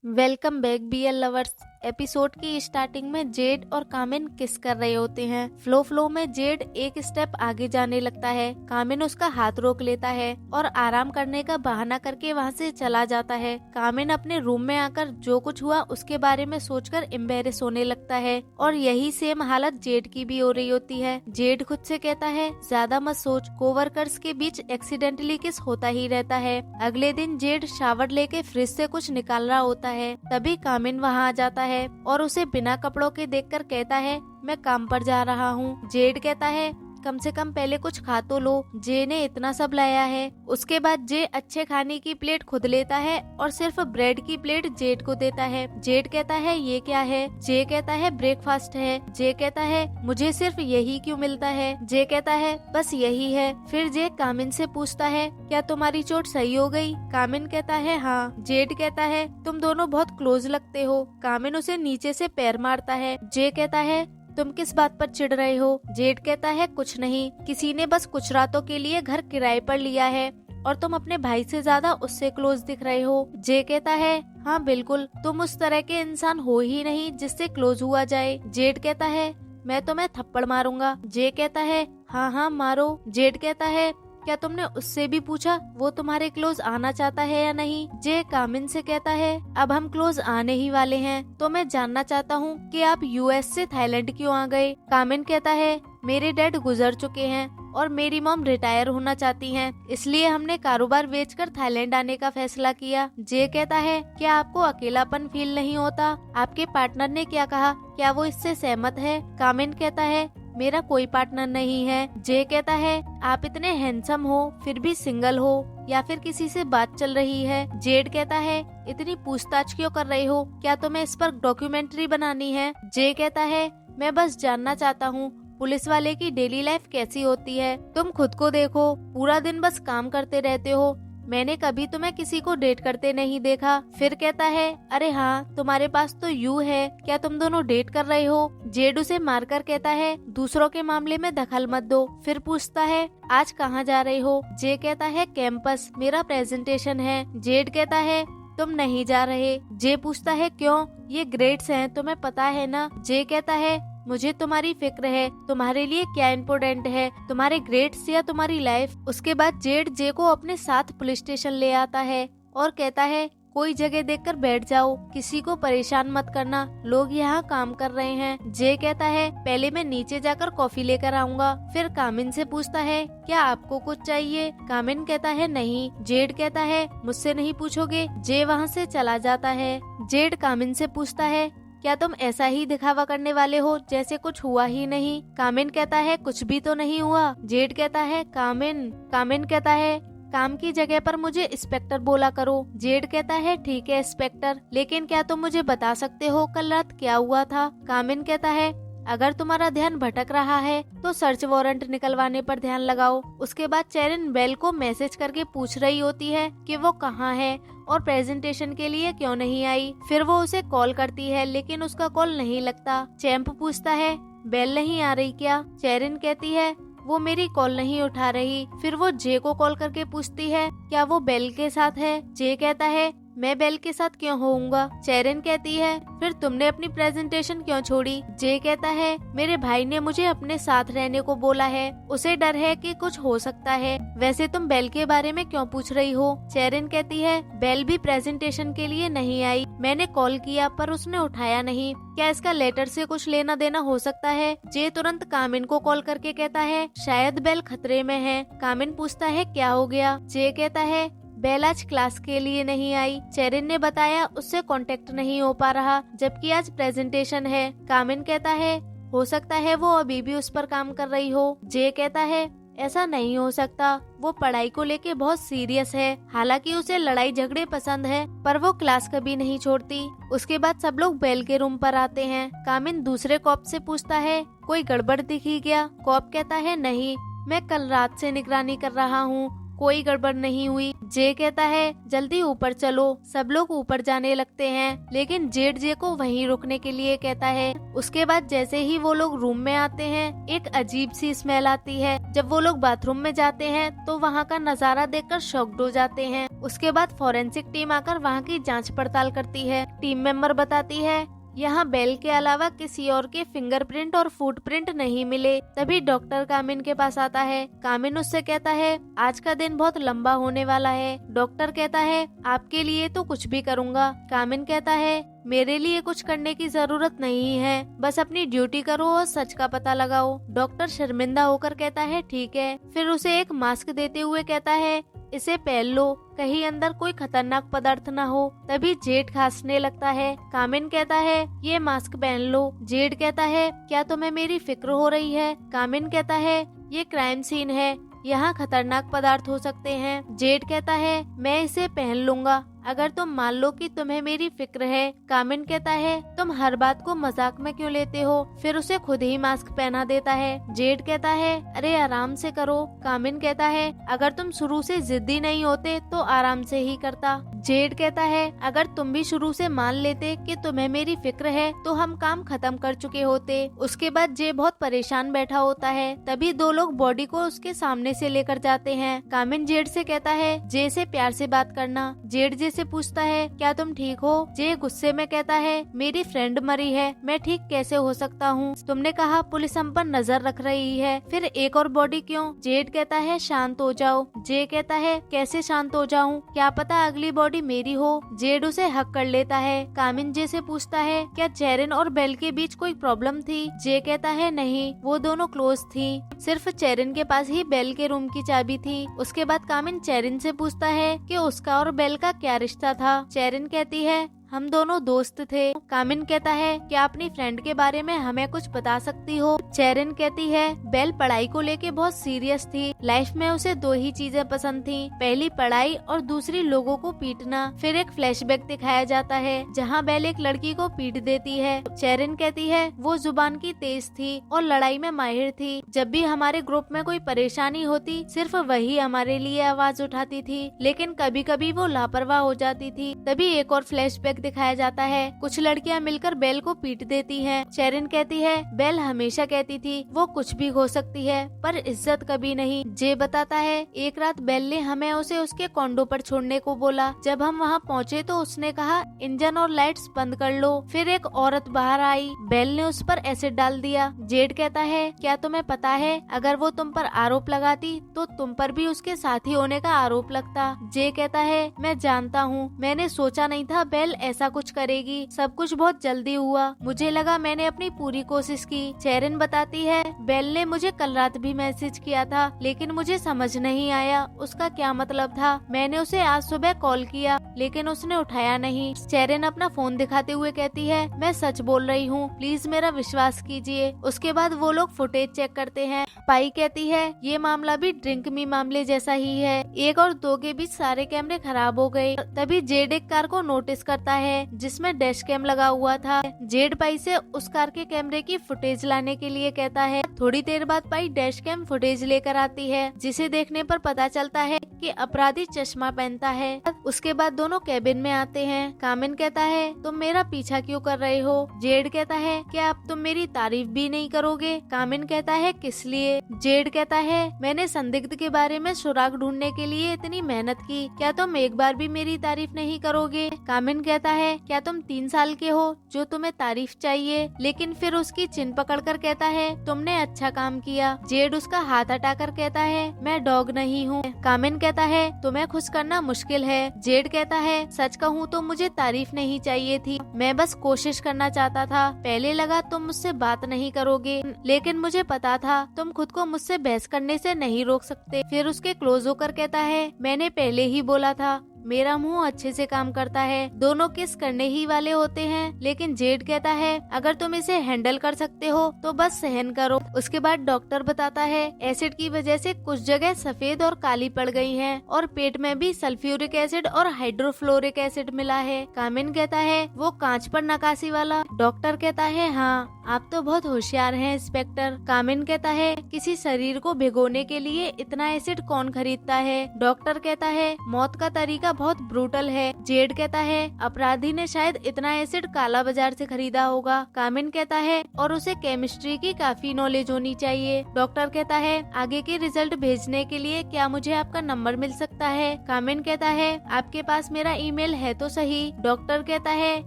Welcome back BL lovers. Episode की starting में जेड और कामिन किस कर रहे होते हैं। फ्लो में जेड एक स्टेप आगे जाने लगता है। कामिन उसका हाथ रोक लेता है और आराम करने का बहाना करके वहाँ से चला जाता है। कामिन अपने रूम में आकर जो कुछ हुआ उसके बारे में सोचकर एम्बेरस होने लगता है और यही सेम हालत जेड की भी हो रही होती है। जेड खुद से कहता है ज्यादा मत सोच, कोवर्कर्स के बीच एक्सीडेंटली किस होता ही रहता है। अगले दिन जेड शावर लेके फ्रिज से कुछ निकाल रहा होता है, तभी कामिन वहाँ आ जाता है और उसे बिना कपड़ों के देखकर कहता है मैं काम पर जा रहा हूँ। जेड कहता है कम से कम पहले कुछ खा तो लो, जे ने इतना सब लाया है। उसके बाद जे अच्छे खाने की प्लेट खुद लेता है और सिर्फ ब्रेड की प्लेट जेड को देता है। जेड कहता है ये क्या है? जे कहता है ब्रेकफास्ट है। जे कहता है मुझे सिर्फ यही क्यों मिलता है? जे कहता है बस यही है। फिर जे कामिन से पूछता है क्या तुम्हारी चोट सही हो गई? कामिन कहता है हाँ। जेड कहता है तुम दोनों बहुत क्लोज लगते हो। कामिन उसे नीचे से पैर मारता है। जे कहता है तुम किस बात पर चिढ़ रहे हो? जेड कहता है कुछ नहीं, किसी ने बस कुछ रातों के लिए घर किराए पर लिया है और तुम अपने भाई से ज्यादा उससे क्लोज दिख रहे हो। जे कहता है हाँ बिल्कुल, तुम उस तरह के इंसान हो ही नहीं जिससे क्लोज हुआ जाए। जेड कहता है मैं तुम्हें थप्पड़ मारूंगा। जे कहता है हाँ हाँ मारो। जेड कहता है क्या तुमने उससे भी पूछा वो तुम्हारे क्लोज आना चाहता है या नहीं? जे कामिन से कहता है अब हम क्लोज आने ही वाले हैं, तो मैं जानना चाहता हूँ कि आप यूएस से थाईलैंड क्यों आ गए? कामिन कहता है मेरे डैड गुजर चुके हैं और मेरी मॉम रिटायर होना चाहती हैं, इसलिए हमने कारोबार बेचकर थाईलैंड आने का फैसला किया। जे कहता है क्या आपको अकेलापन फील नहीं होता? आपके पार्टनर ने क्या कहा, क्या वो इससे सहमत है? कामिन कहता है मेरा कोई पार्टनर नहीं है। जे कहता है आप इतने हैंडसम हो फिर भी सिंगल हो या फिर किसी से बात चल रही है? जेड कहता है इतनी पूछताछ क्यों कर रहे हो, क्या तुम्हें इस पर डॉक्यूमेंट्री बनानी है? जे कहता है मैं बस जानना चाहता हूँ पुलिस वाले की डेली लाइफ कैसी होती है। तुम खुद को देखो, पूरा दिन बस काम करते रहते हो, मैंने कभी तुम्हें किसी को डेट करते नहीं देखा। फिर कहता है अरे हाँ तुम्हारे पास तो यू है, क्या तुम दोनों डेट कर रहे हो? जेड उसे मारकर कहता है दूसरों के मामले में दखल मत दो। फिर पूछता है आज कहाँ जा रहे हो? जे कहता है कैंपस, मेरा प्रेजेंटेशन है। जेड कहता है तुम नहीं जा रहे। जे पूछता है क्यों? ये ग्रेड्स हैं तुम्हें पता है ना? जे कहता है मुझे तुम्हारी फिक्र है, तुम्हारे लिए क्या इम्पोर्टेंट है, तुम्हारे ग्रेड्स या तुम्हारी लाइफ? उसके बाद जेड जे को अपने साथ पुलिस स्टेशन ले आता है और कहता है कोई जगह देखकर बैठ जाओ, किसी को परेशान मत करना, लोग यहाँ काम कर रहे हैं। जे कहता है पहले मैं नीचे जाकर कॉफी लेकर आऊंगा। फिर कामिन से पूछता है क्या आपको कुछ चाहिए? कामिन कहता है नहीं। जेड कहता है मुझसे नहीं पूछोगे। जे वहाँ से चला जाता है। जेड कामिन से पूछता है क्या तुम ऐसा ही दिखावा करने वाले हो जैसे कुछ हुआ ही नहीं? कामिन कहता है कुछ भी तो नहीं हुआ। जेड कहता है कामिन कहता है काम की जगह पर मुझे इंस्पेक्टर बोला करो। जेड कहता है ठीक है इंस्पेक्टर, लेकिन क्या तुम मुझे बता सकते हो कल रात क्या हुआ था? कामिन कहता है अगर तुम्हारा ध्यान भटक रहा है तो सर्च वारंट निकलवाने पर ध्यान लगाओ। उसके बाद चेरिन बेल को मैसेज करके पूछ रही होती है कि वो कहाँ है और प्रेजेंटेशन के लिए क्यों नहीं आई। फिर वो उसे कॉल करती है लेकिन उसका कॉल नहीं लगता। चैंप पूछता है बेल नहीं आ रही क्या? चेरिन कहती है वो मेरी कॉल नहीं उठा रही। फिर वो जे को कॉल करके पूछती है क्या वो बेल के साथ है? जे कहता है मैं बेल के साथ क्यों होऊंगा? चेरिन कहती है फिर तुमने अपनी प्रेजेंटेशन क्यों छोड़ी? जे कहता है मेरे भाई ने मुझे अपने साथ रहने को बोला है, उसे डर है कि कुछ हो सकता है। वैसे तुम बेल के बारे में क्यों पूछ रही हो? चेरिन कहती है बेल भी प्रेजेंटेशन के लिए नहीं आई, मैंने कॉल किया पर उसने उठाया नहीं, क्या इसका लेटर से कुछ लेना देना हो सकता है? जे तुरंत कामिन को कॉल करके कहता है शायद बेल खतरे में है। कामिन पूछता है क्या हो गया? जे कहता है बेल आज क्लास के लिए नहीं आई, चेरिन ने बताया उससे कांटेक्ट नहीं हो पा रहा जबकि आज प्रेजेंटेशन है। कामिन कहता है हो सकता है वो अभी भी उस पर काम कर रही हो। जे कहता है ऐसा नहीं हो सकता, वो पढ़ाई को लेके बहुत सीरियस है, हालांकि उसे लड़ाई झगड़े पसंद है पर वो क्लास कभी नहीं छोड़ती। उसके बाद सब लोग बेल के रूम पर आते हैं। कामिन दूसरे कॉप से पूछता है कोई गड़बड़ दिखी क्या? कॉप कहता है नहीं, मैं कल रात से निगरानी कर रहा हूँ कोई गड़बड़ नहीं हुई। जे कहता है जल्दी ऊपर चलो। सब लोग ऊपर जाने लगते हैं, लेकिन जेड जे को वहीं रुकने के लिए कहता है। उसके बाद जैसे ही वो लोग रूम में आते हैं, एक अजीब सी स्मेल आती है। जब वो लोग बाथरूम में जाते हैं तो वहाँ का नजारा देखकर शॉक्ड हो जाते हैं। उसके बाद फॉरेंसिक टीम आकर वहाँ की जांच पड़ताल करती है। टीम मेंबर बताती है यहाँ बेल के अलावा किसी और के फिंगरप्रिंट और फुटप्रिंट नहीं मिले। तभी डॉक्टर कामिन के पास आता है। कामिन उससे कहता है आज का दिन बहुत लंबा होने वाला है। डॉक्टर कहता है आपके लिए तो कुछ भी करूँगा। कामिन कहता है मेरे लिए कुछ करने की जरूरत नहीं है, बस अपनी ड्यूटी करो और सच का पता लगाओ। डॉक्टर शर्मिंदा होकर कहता है ठीक है। फिर उसे एक मास्क देते हुए कहता है इसे पहन लो, कहीं अंदर कोई खतरनाक पदार्थ न हो। तभी जेड खांसने लगता है। कामिन कहता है ये मास्क पहन लो। जेड कहता है क्या तुम्हें मेरी फिक्र हो रही है? कामिन कहता है ये क्राइम सीन है, यहाँ खतरनाक पदार्थ हो सकते हैं। जेड कहता है मैं इसे पहन लूंगा अगर तुम मान लो कि तुम्हें मेरी फिक्र है। कामिन कहता है तुम हर बात को मजाक में क्यों लेते हो? फिर उसे खुद ही मास्क पहना देता है। जेड कहता है अरे आराम से करो। कामिन कहता है अगर तुम शुरू से जिद्दी नहीं होते तो आराम से ही करता। जेड कहता है अगर तुम भी शुरू से मान लेते कि तुम्हें मेरी फिक्र है तो हम काम खत्म कर चुके होते। उसके बाद जे बहुत परेशान बैठा होता है। तभी दो लोग बॉडी को उसके सामने से लेकर जाते हैं। कामिन जेड से कहता है जे से प्यार से बात करना। जेड जे से पूछता है क्या तुम ठीक हो? जे गुस्से में कहता है मेरी फ्रेंड मरी है, मैं ठीक कैसे हो सकता हूँ? तुमने कहा पुलिस हम पर नजर रख रही है, फिर एक और बॉडी क्यों? जेड कहता है शांत हो जाओ। जे कहता है कैसे शांत हो जाऊँ? क्या पता अगली बॉडी मेरी हो। जेड उसे हक कर लेता है। कामिन जे से पूछता है क्या चेरिन और बेल के बीच कोई प्रॉब्लम थी? जे कहता है नहीं, वो दोनों क्लोज थी, सिर्फ चेरिन के पास ही बेल के रूम की चाबी थी। उसके बाद कामिन चेरिन से पूछता है कि उसका और बेल का क्या रिश्ता था। चेरिन कहती है हम दोनों दोस्त थे। कामिन कहता है क्या अपनी फ्रेंड के बारे में हमें कुछ बता सकती हो? चेरिन कहती है बेल पढ़ाई को लेके बहुत सीरियस थी, लाइफ में उसे दो ही चीजें पसंद थी, पहली पढ़ाई और दूसरी लोगों को पीटना। फिर एक फ्लैशबैक दिखाया जाता है जहाँ बेल एक लड़की को पीट देती है। चेरिन कहती है वो जुबान की तेज थी और लड़ाई में माहिर थी, जब भी हमारे ग्रुप में कोई परेशानी होती सिर्फ वही हमारे लिए आवाज उठाती थी, लेकिन कभी कभी वो लापरवाह हो जाती थी। तभी एक और फ्लैशबैक दिखाया जाता है, कुछ लड़कियां मिलकर बेल को पीट देती हैं। चेरिन कहती है बेल हमेशा कहती थी वो कुछ भी हो सकती है पर इज्जत कभी नहीं। जे बताता है एक रात बेल ने हमें उसे उसके कॉन्डो पर छोड़ने को बोला। जब हम वहाँ पहुँचे तो उसने कहा इंजन और लाइट्स बंद कर लो। फिर एक औरत बाहर आई, बेल ने उस पर एसिड डाल दिया। जेड कहता है क्या तुम्हें पता है अगर वो तुम पर आरोप लगाती तो तुम पर भी उसके साथी होने का आरोप लगता। जे कहता है मैं जानता हूँ, मैंने सोचा नहीं था बेल ऐसा कुछ करेगी, सब कुछ बहुत जल्दी हुआ, मुझे लगा मैंने अपनी पूरी कोशिश की। चेरिन बताती है बेल ने मुझे कल रात भी मैसेज किया था लेकिन मुझे समझ नहीं आया उसका क्या मतलब था। मैंने उसे आज सुबह कॉल किया लेकिन उसने उठाया नहीं। चेरिन अपना फोन दिखाते हुए कहती है मैं सच बोल रही हूँ, प्लीज मेरा विश्वास कीजिए। उसके बाद वो लोग फुटेज चेक करते हैं। पाई कहती है ये मामला भी ड्रिंक मी मामले जैसा ही है, 1 और 2 के बीच सारे कैमरे खराब हो गए। तभी जेड एक कार को नोटिस करता है जिसमें डैश कैम लगा हुआ था। जेड पाई से उस कार के कैमरे की फुटेज लाने के लिए कहता है। थोड़ी देर बाद पाई डैश कैम फुटेज लेकर आती है, जिसे देखने पर पता चलता है कि अपराधी चश्मा पहनता है। उसके बाद दोनों कैबिन में आते हैं। कामिन कहता है तुम मेरा पीछा क्यों कर रहे हो? जेड कहता है क्या अब तुम मेरी तारीफ भी नहीं करोगे? कामिन कहता है किस लिए? जेड कहता है मैंने संदिग्ध के बारे में सुराग ढूंढने के लिए इतनी मेहनत की, क्या तुम एक बार भी मेरी तारीफ नहीं करोगे? कामिन कहता है क्या तुम 3 साल के हो जो तुम्हें तारीफ चाहिए? लेकिन फिर उसकी चिन पकड़कर कहता है तुमने अच्छा काम किया। जेड उसका हाथ हटाकर कहता है मैं डॉग नहीं हूँ। कामिन कहता है तुम्हें खुश करना मुश्किल है। जेड कहता है सच कहूँ तो मुझे तारीफ नहीं चाहिए थी, मैं बस कोशिश करना चाहता था। पहले लगा तुम मुझसे बात नहीं करोगे लेकिन मुझे पता था तुम खुद को मुझसे बहस करने से नहीं रोक सकते। फिर उसके क्लोज होकर कहता है मैंने पहले ही बोला था मेरा मुंह अच्छे से काम करता है। दोनों किस करने ही वाले होते हैं, लेकिन जेड कहता है अगर तुम इसे हैंडल कर सकते हो तो बस सहन करो। उसके बाद डॉक्टर बताता है एसिड की वजह से कुछ जगह सफेद और काली पड़ गई हैं और पेट में भी सल्फ्यूरिक एसिड और हाइड्रोफ्लोरिक एसिड मिला है। कामिन कहता है वो कांच पर नकाशी वाला। डॉक्टर कहता है हाँ, आप तो बहुत होशियार हैं इंस्पेक्टर। कामिन कहता है किसी शरीर को भिगोने के लिए इतना एसिड कौन खरीदता है। डॉक्टर कहता है मौत का तरीका बहुत ब्रूटल है। जेड कहता है अपराधी ने शायद इतना एसिड काला बाजार से खरीदा होगा। कामिन कहता है और उसे केमिस्ट्री की काफी नॉलेज होनी चाहिए। डॉक्टर कहता है आगे के रिजल्ट भेजने के लिए क्या मुझे आपका नंबर मिल सकता है। कामिन कहता है आपके पास मेरा ईमेल है तो सही। डॉक्टर कहता है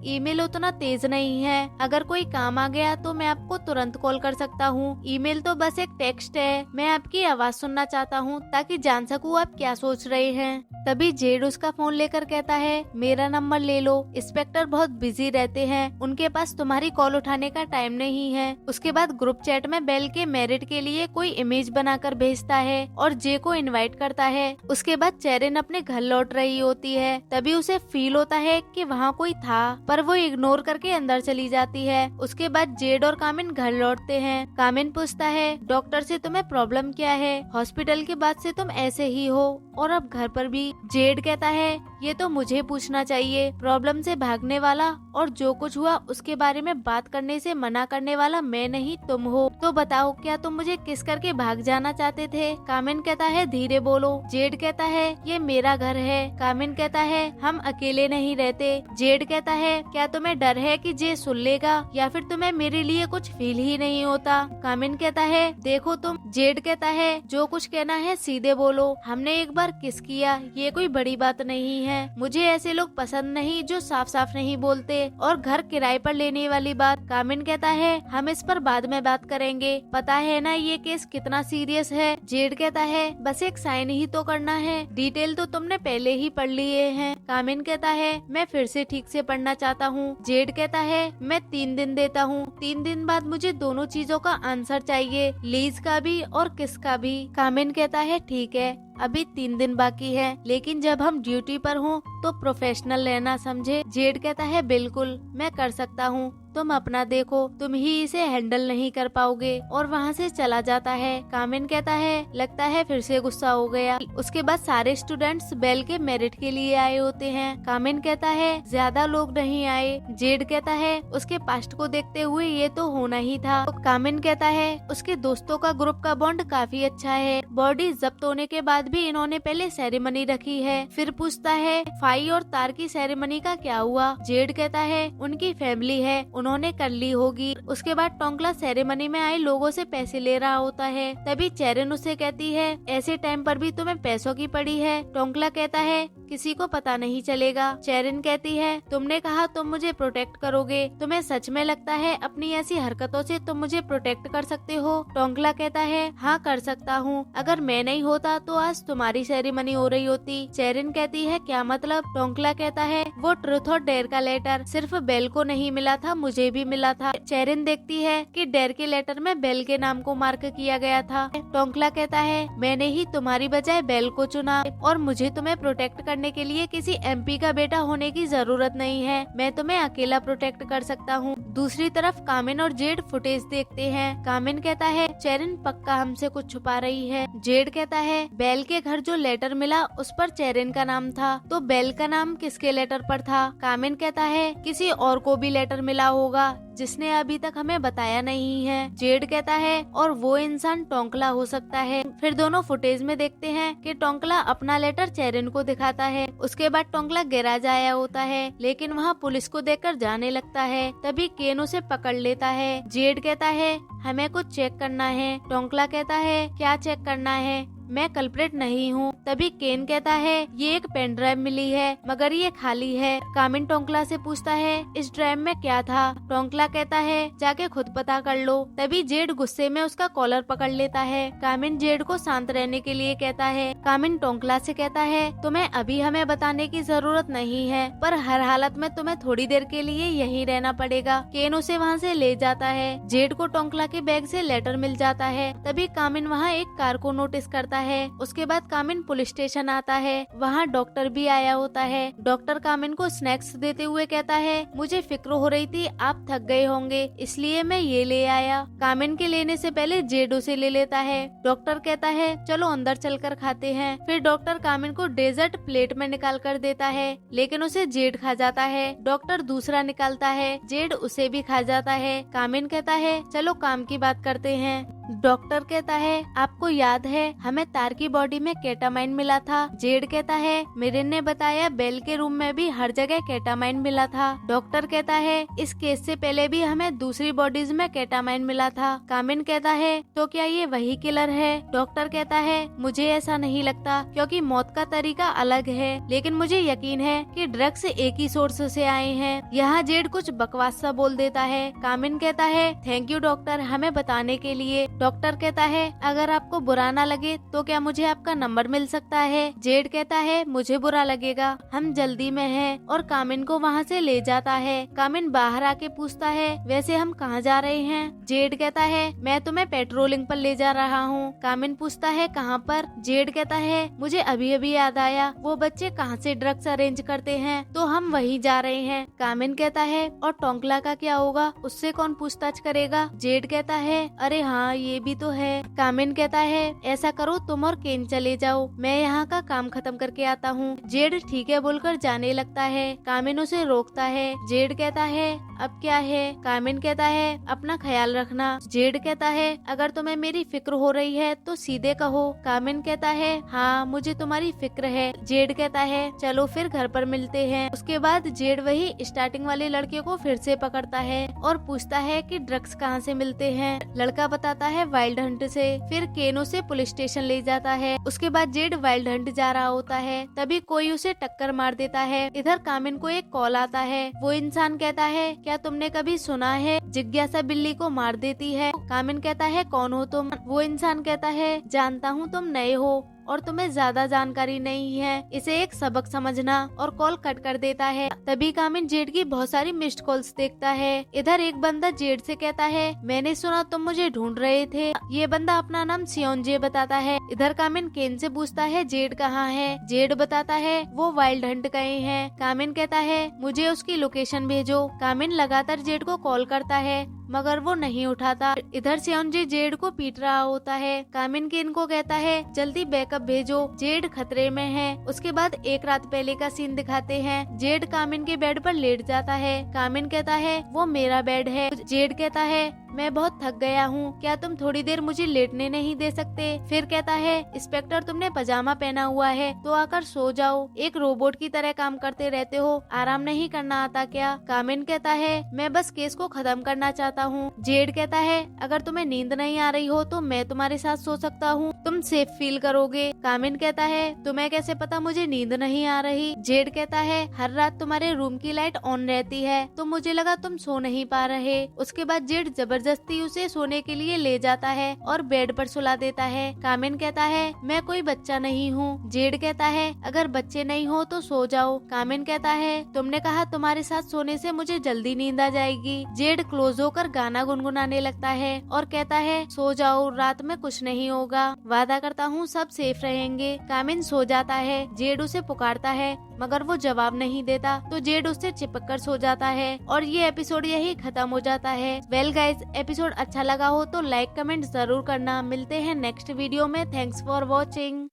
ईमेल उतना तेज नहीं है, अगर कोई काम आ गया तो मैं आपको तुरंत कॉल कर सकता हूँ। ईमेल तो बस एक टेक्स्ट है, मैं आपकी आवाज सुनना चाहता हूँ ताकि जान सकूँ आप क्या सोच रहे हैं। तभी जेड उसका फोन लेकर कहता है मेरा नंबर ले लो, इंस्पेक्टर बहुत बिजी रहते हैं, उनके पास तुम्हारी कॉल उठाने का टाइम नहीं है। उसके बाद ग्रुप चैट में बेल के मैरिट के लिए कोई इमेज बनाकर भेजता है और जे को इनवाइट करता है। उसके बाद चेरिन अपने घर लौट रही होती है, तभी उसे फील होता है कि वहाँ कोई था, पर वो इग्नोर करके अंदर चली जाती है। उसके बाद जेड और कामिन घर लौटते हैं। कामिन पूछता है डॉक्टर से तुम्हें प्रॉब्लम क्या है, हॉस्पिटल के बाद से तुम ऐसे ही हो और अब घर पर भी। जेड कहता है ये तो मुझे पूछना चाहिए, प्रॉब्लम से भागने वाला और जो कुछ हुआ उसके बारे में बात करने से मना करने वाला मैं नहीं तुम हो। तो बताओ क्या तुम मुझे किस करके भाग जाना चाहते थे। कामिन कहता है धीरे बोलो। जेड कहता है ये मेरा घर है। कामिन कहता है हम अकेले नहीं रहते। जेड कहता है क्या तुम्हें डर है कि जे सुन लेगा या फिर तुम्हें मेरे लिए कुछ फील ही नहीं होता। कामिन कहता है देखो तुम। जेड कहता है जो कुछ कहना है सीधे बोलो, हमने एक बार किस किया, ये कोई बड़ी बात नहीं है। मुझे ऐसे लोग पसंद नहीं जो साफ साफ नहीं बोलते। और घर किराए पर लेने वाली बात, कामिन कहता है हम इस पर बाद में बात करेंगे, पता है ना ये केस कितना सीरियस है। जेड कहता है बस एक साइन ही तो करना है, डिटेल तो तुमने पहले ही पढ़ लिए हैं। कामिन कहता है मैं फिर से ठीक से पढ़ना चाहता हूँ। जेड कहता है मैं 3 दिन देता हूँ, 3 दिन बाद मुझे दोनों चीजों का आंसर चाहिए, लीज का भी और किस का भी। कामिन कहता है ठीक है, अभी 3 दिन बाकी है, लेकिन जब हम ड्यूटी पर हों तो प्रोफेशनल रहना समझे। जेड कहता है बिल्कुल मैं कर सकता हूँ, तुम अपना देखो, तुम ही इसे हैंडल नहीं कर पाओगे। और वहाँ से चला जाता है। कामिन कहता है लगता है फिर से गुस्सा हो गया। उसके बाद सारे स्टूडेंट्स बेल के मेरिट के लिए आए होते हैं। कामिन कहता है ज्यादा लोग नहीं आए। जेड कहता है उसके पास्ट को देखते हुए ये तो होना ही था। कामिन कहता है उसके दोस्तों का ग्रुप का बॉन्ड काफी अच्छा है, बॉडी जब्त होने के बाद भी इन्होंने पहले सेरेमनी रखी है। फिर पूछता है फाई और तार की सेरेमनी का क्या हुआ। जेड कहता है उनकी फैमिली है, उन्होंने कर ली होगी। उसके बाद टोंकला सेरेमनी में आए लोगों से पैसे ले रहा होता है, तभी चेरिन उसे कहती है ऐसे टाइम पर भी तुम्हें पैसों की पड़ी है। टोंकला कहता है किसी को पता नहीं चलेगा। चेरिन कहती है तुमने कहा तुम मुझे प्रोटेक्ट करोगे, तुम्हें सच में लगता है अपनी ऐसी हरकतों से तुम मुझे प्रोटेक्ट कर सकते हो। टोंकला कहता है हाँ कर सकता हूँ, अगर मैं नहीं होता तो आज तुम्हारी सेरेमनी हो रही होती। चेरिन कहती है क्या मतलब। टोंकला कहता है वो ट्रुथ और डेयर का लेटर सिर्फ बेल को नहीं मिला था, मुझे भी मिला था। चेरिन देखती है कि डेयर के लेटर में बेल के नाम को मार्क किया गया था। टोंकला कहता है मैंने ही तुम्हारी बजाय बेल को चुना और मुझे तुम्हें प्रोटेक्ट करने के लिए किसी एमपी का बेटा होने की जरूरत नहीं है, मैं तुम्हें अकेला प्रोटेक्ट कर सकता हूँ। दूसरी तरफ कामिन और जेड फुटेज देखते हैं। कामिन कहता है चेरिन पक्का हमसे कुछ छुपा रही है। जेड कहता है बेल के घर जो लेटर मिला उस पर चेरिन का नाम था, तो बेल का नाम किसके लेटर पर था। कामिन कहता है किसी और को भी लेटर मिला होगा जिसने अभी तक हमें बताया नहीं है। जेड कहता है और वो इंसान टोंकला हो सकता है। फिर दोनों फुटेज में देखते हैं कि टोंकला अपना लेटर चेरिन को दिखाता है। उसके बाद टोंकला गैराज आया होता है, लेकिन वहाँ पुलिस को देखकर जाने लगता है। तभी केन उसे पकड़ लेता है। जेड कहता है हमें कुछ चेक करना है। टोंकला कहता है क्या चेक करना है, मैं कल्प्रेट नहीं हूँ। तभी केन कहता है ये एक पेन ड्राइव मिली है मगर ये खाली है। कामिन टोंकला से पूछता है इस ड्राइव में क्या था। टोंकला कहता है जाके खुद पता कर लो। तभी जेड गुस्से में उसका कॉलर पकड़ लेता है। कामिन जेड को शांत रहने के लिए कहता है। कामिन टोंकला से कहता है तुम्हें अभी हमें बताने की जरूरत नहीं है, पर हर हालत में तुम्हें थोड़ी देर के लिए यहीं रहना पड़ेगा। केन उसे वहाँ से ले जाता है। जेड को टोंकला के बैग से लेटर मिल जाता है। तभी कामिन वहाँ एक कार को नोटिस करता जाता है। उसके बाद कामिन पुलिस स्टेशन आता है, वहाँ डॉक्टर भी आया होता है। डॉक्टर कामिन को स्नैक्स देते हुए कहता है, मुझे फिक्र हो रही थी आप थक गए होंगे, इसलिए मैं ये ले आया। कामिन के लेने से पहले जेड उसे ले लेता है। डॉक्टर कहता है चलो अंदर चलकर खाते हैं। फिर डॉक्टर कामिन को डेजर्ट प्लेट में निकाल कर देता है, लेकिन उसे जेड खा जाता है। डॉक्टर दूसरा निकालता है, जेड उसे भी खा जाता है। कामिन कहता है चलो काम की बात करते हैं। डॉक्टर कहता है आपको याद है हमें तार की बॉडी में केटामाइन मिला था। जेड कहता है मिरिन ने बताया बेल के रूम में भी हर जगह केटामाइन मिला था। डॉक्टर कहता है इस केस से पहले भी हमें दूसरी बॉडीज में केटामाइन मिला था। कामिन कहता है तो क्या ये वही किलर है? डॉक्टर कहता है मुझे ऐसा नहीं लगता, क्योंकि मौत का तरीका अलग है, लेकिन मुझे यकीन है कि ड्रग्स एक ही सोर्स से आए हैं। यहाँ जेड कुछ बकवास सा बोल देता है। कामिन कहता है थैंक यू डॉक्टर हमें बताने के लिए। डॉक्टर कहता है अगर आपको बुरा ना लगे तो क्या मुझे आपका नंबर मिल सकता है? जेड कहता है मुझे बुरा लगेगा, हम जल्दी में हैं, और कामिन को वहाँ से ले जाता है। कामिन बाहर आके पूछता है वैसे हम कहाँ जा रहे हैं? जेड कहता है मैं तुम्हें पेट्रोलिंग पर ले जा रहा हूँ। कामिन पूछता है कहाँ पर? जेड कहता है मुझे अभी अभी याद आया वो बच्चे कहाँ से ड्रग्स अरेंज करते हैं, तो हम वहीं जा रहे हैं। कामिन कहता है और टोंकला का क्या होगा, उससे कौन पूछताछ करेगा? जेड कहता है अरे हाँ ये भी तो है। कामिन कहता है ऐसा करो तुम और केन चले जाओ, मैं यहाँ का काम खत्म करके आता हूँ। जेड ठीक है बोलकर जाने लगता है। कामिन उसे रोकता है। जेड कहता है अब क्या है? कामिन कहता है अपना ख्याल रखना। जेड कहता है अगर तुम्हें मेरी फिक्र हो रही है तो सीधे कहो। कामिन कहता है हाँ मुझे तुम्हारी फिक्र है। जेड कहता है चलो फिर घर पर मिलते हैं। उसके बाद जेड वही स्टार्टिंग वाले लड़के को फिर से पकड़ता है और पूछता है कि ड्रग्स कहाँ से मिलते हैं। लड़का बताता है वाइल्ड हंट से। फिर केन उसे पुलिस स्टेशन ले जाता है। उसके बाद जेड वाइल्ड हंट जा रहा होता है, तभी कोई उसे टक्कर मार देता है। इधर कामिन को एक कॉल आता है। वो इंसान कहता है क्या तुमने कभी सुना है जिज्ञासा बिल्ली को मार देती है? कामिन कहता है कौन हो तुम? वो इंसान कहता है जानता हूँ तुम नए हो और तुम्हें ज्यादा जानकारी नहीं है, इसे एक सबक समझना, और कॉल कट कर देता है। तभी कामिन जेड की बहुत सारी मिस्ड कॉल्स देखता है। इधर एक बंदा जेड से कहता है मैंने सुना तुम मुझे ढूंढ रहे थे। ये बंदा अपना नाम सियोनजे बताता है। इधर कामिन केन से पूछता है जेड कहाँ है? जेड बताता है वो वाइल्ड हंट गए हैं। कामिन कहता है मुझे उसकी लोकेशन भेजो। कामिन लगातार जेड को कॉल करता है मगर वो नहीं उठाता। इधर सियोनजे जेड को पीट रहा होता है। कामिन केन को कहता है जल्दी बैकअप भेजो, जेड खतरे में है। उसके बाद एक रात पहले का सीन दिखाते हैं। जेड कामिन के बेड पर लेट जाता है। कामिन कहता है वो मेरा बेड है। जेड कहता है मैं बहुत थक गया हूँ, क्या तुम थोड़ी देर मुझे लेटने नहीं दे सकते? फिर कहता है इंस्पेक्टर तुमने पजामा पहना हुआ है तो आकर सो जाओ, एक रोबोट की तरह काम करते रहते हो, आराम नहीं करना आता क्या? कामिन कहता है मैं बस केस को खत्म करना चाहता हूँ। जेड कहता है अगर तुम्हें नींद नहीं आ रही हो तो मैं तुम्हारे साथ सो सकता हूँ, तुम सेफ फील करोगे। कामिन कहता है तुम्हें कैसे पता मुझे नींद नहीं आ रही? जेड कहता है हर रात तुम्हारे रूम की लाइट ऑन रहती है तो मुझे लगा तुम सो नहीं पा रहे। उसके बाद जेड जबरदस्ती उसे सोने के लिए ले जाता है और बेड पर सुला देता है। कामिन कहता है मैं कोई बच्चा नहीं हूँ। जेड कहता है अगर बच्चे नहीं हो तो सो जाओ। कामिन कहता है तुमने कहा तुम्हारे साथ सोने से मुझे जल्दी नींद आ जाएगी। जेड क्लोज होकर गाना गुनगुनाने लगता है और कहता है सो जाओ, रात में कुछ नहीं होगा, वादा करता हूँ सब सेफ रहेंगे। कामिन सो जाता है। जेड उसे पुकारता है मगर वो जवाब नहीं देता तो जेड उससे चिपक कर सो जाता है और ये एपिसोड यही खत्म हो जाता है। वेल गाइज, एपिसोड अच्छा लगा हो तो लाइक कमेंट जरूर करना। मिलते हैं नेक्स्ट वीडियो में। Thanks for watching.